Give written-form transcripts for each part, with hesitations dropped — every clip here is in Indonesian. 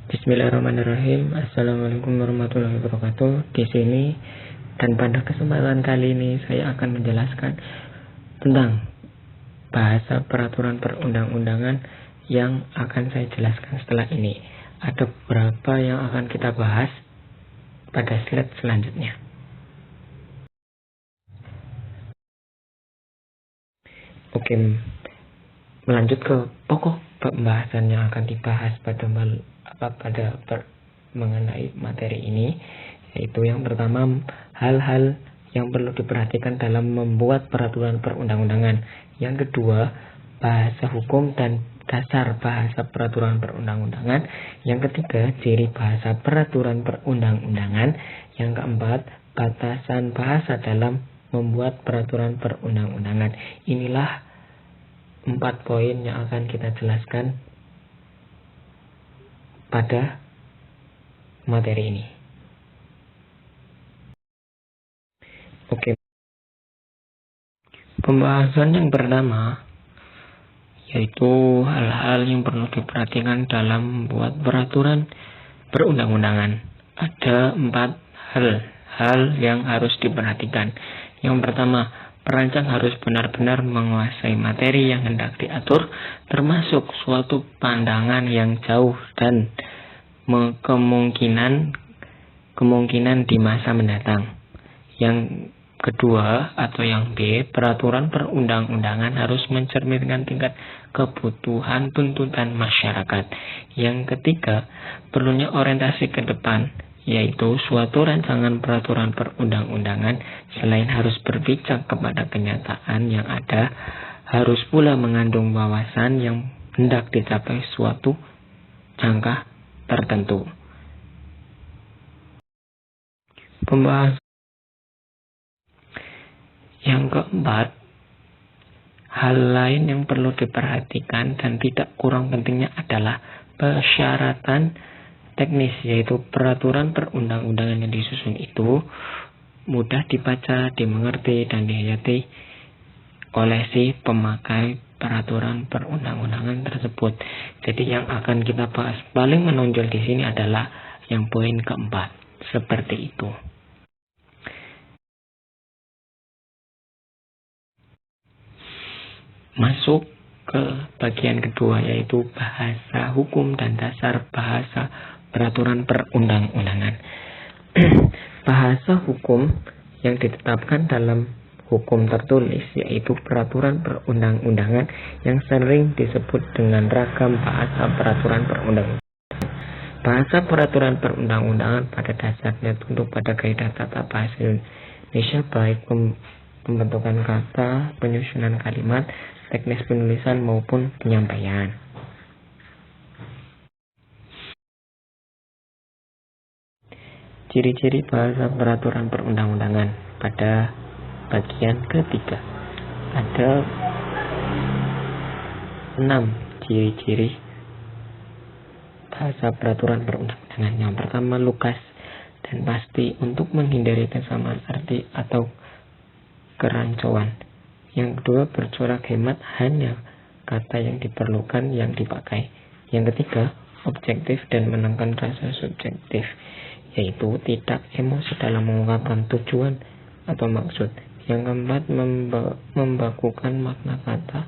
Bismillahirrahmanirrahim. Assalamualaikum warahmatullahi wabarakatuh. Di sini dan pada kesempatan kali ini saya akan menjelaskan tentang bahasa peraturan perundang-undangan yang akan saya jelaskan setelah ini. Ada beberapa yang akan kita bahas pada slide selanjutnya. Oke, melanjut ke pokok pembahasan yang akan dibahas mengenai materi ini, yaitu yang pertama, hal-hal yang perlu diperhatikan dalam membuat peraturan perundang-undangan. Yang kedua, bahasa hukum dan dasar bahasa peraturan perundang-undangan. Yang ketiga, ciri bahasa peraturan perundang-undangan. Yang keempat, batasan bahasa dalam membuat peraturan perundang-undangan. Inilah 4 poin yang akan kita jelaskan pada materi ini. Oke. Pembahasan yang pertama yaitu hal-hal yang perlu diperhatikan dalam membuat peraturan perundang-undangan. Ada 4 hal yang harus diperhatikan. Yang pertama, perancang harus benar-benar menguasai materi yang hendak diatur, termasuk suatu pandangan yang jauh dan kemungkinan di masa mendatang. Yang kedua atau yang B, peraturan perundang-undangan harus mencerminkan tingkat kebutuhan tuntutan masyarakat. Yang ketiga, perlunya orientasi ke depan, yaitu suatu rancangan peraturan perundang-undangan selain harus berpijak kepada kenyataan yang ada, harus pula mengandung wawasan yang hendak dicapai suatu jangka tertentu. Pembahasan yang keempat, hal lain yang perlu diperhatikan dan tidak kurang pentingnya adalah persyaratan teknis, yaitu peraturan perundang-undangan yang disusun itu mudah dibaca, dimengerti, dan dihayati oleh si pemakai peraturan perundang-undangan tersebut. Jadi yang akan kita bahas paling menonjol di sini adalah yang poin keempat, seperti itu. Masuk ke bagian kedua, yaitu bahasa hukum dan dasar bahasa peraturan perundang-undangan. Bahasa hukum yang ditetapkan dalam hukum tertulis, yaitu peraturan perundang-undangan yang sering disebut dengan ragam bahasa peraturan perundang-undangan. Bahasa peraturan perundang-undangan pada dasarnya tunduk pada kaidah tata bahasa Indonesia, baik pembentukan kata, penyusunan kalimat, teknis penulisan maupun penyampaian. Ciri-ciri bahasa peraturan perundang-undangan pada bagian ketiga. Ada 6 ciri-ciri bahasa peraturan perundang-undangan. Yang pertama, lugas dan pasti untuk menghindari kesamaan arti atau kerancuan. Yang kedua, bercorak hemat, hanya kata yang diperlukan yang dipakai. Yang ketiga, objektif dan menekan rasa subjektif, yaitu tidak emosi dalam mengungkapkan tujuan atau maksud. Yang keempat, membakukan makna kata,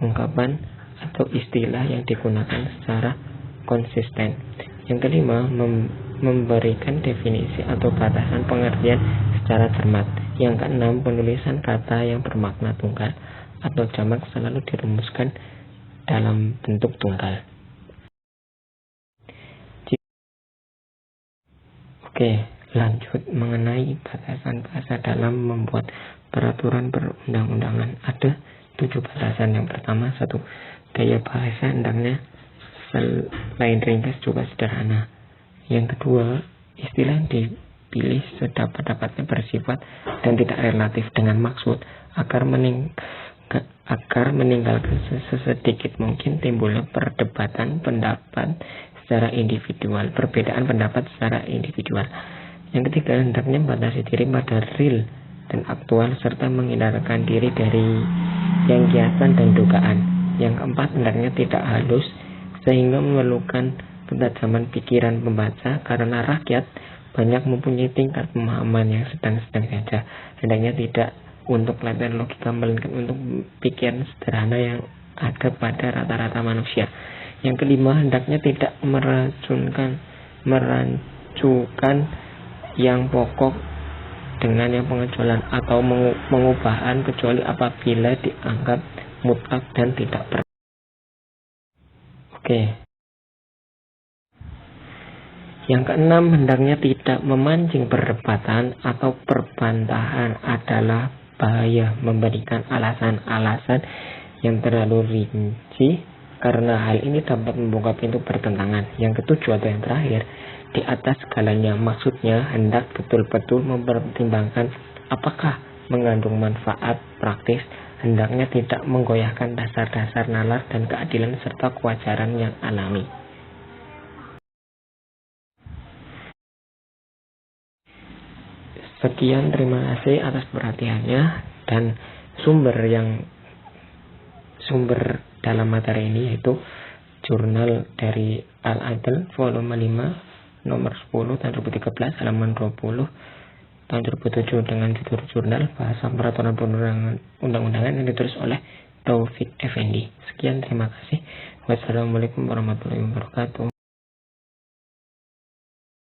ungkapan, atau istilah yang digunakan secara konsisten. Yang kelima, memberikan definisi atau batasan pengertian secara cermat. Yang keenam, penulisan kata yang bermakna tunggal atau jamak selalu dirumuskan dalam bentuk tunggal. Oke, lanjut mengenai batasan bahasa dalam membuat peraturan perundang-undangan. Ada 7 batasan. Yang pertama, 1. Gaya bahasa hendaknya selain ringkas juga sederhana. Yang kedua, istilah yang dipilih sedapat-dapatnya bersifat dan tidak relatif dengan maksud agar meninggalkan sesedikit mungkin timbulnya perbedaan pendapat secara individual. Yang ketiga, hendaknya membatasi diri pada real dan aktual serta menghindarkan diri dari yang kiasan dan dugaan. Yang keempat, hendaknya tidak halus sehingga memerlukan ketajaman pikiran pembaca karena rakyat banyak mempunyai tingkat pemahaman yang sedang-sedang saja. Hendaknya tidak untuk latihan logika, melainkan untuk pikiran sederhana yang ada pada rata-rata manusia. Yang kelima, hendaknya tidak merancukan yang pokok dengan yang pengecualian atau mengubahan kecuali apabila dianggap mutlak dan tidak Oke. Yang keenam, hendaknya tidak memancing perdebatan atau perbantahan. Adalah bahaya memberikan alasan-alasan yang terlalu rinci karena hal ini dapat membuka pintu pertentangan. Yang ketujuh atau yang terakhir, di atas segalanya, maksudnya hendak betul-betul mempertimbangkan apakah mengandung manfaat praktis. Hendaknya tidak menggoyahkan dasar-dasar nalar dan keadilan serta kewajaran yang alami. Sekian, terima kasih atas perhatiannya, dan sumber dalam materi ini yaitu jurnal dari Al-Adl volume 5 nomor 10 tahun 2013 halaman 20 tahun 2007 dengan judul Jurnal Bahasa Peraturan Perundang-undangan yang ditulis oleh Taufik Effendi. Sekian, terima kasih. Wassalamualaikum warahmatullahi wabarakatuh.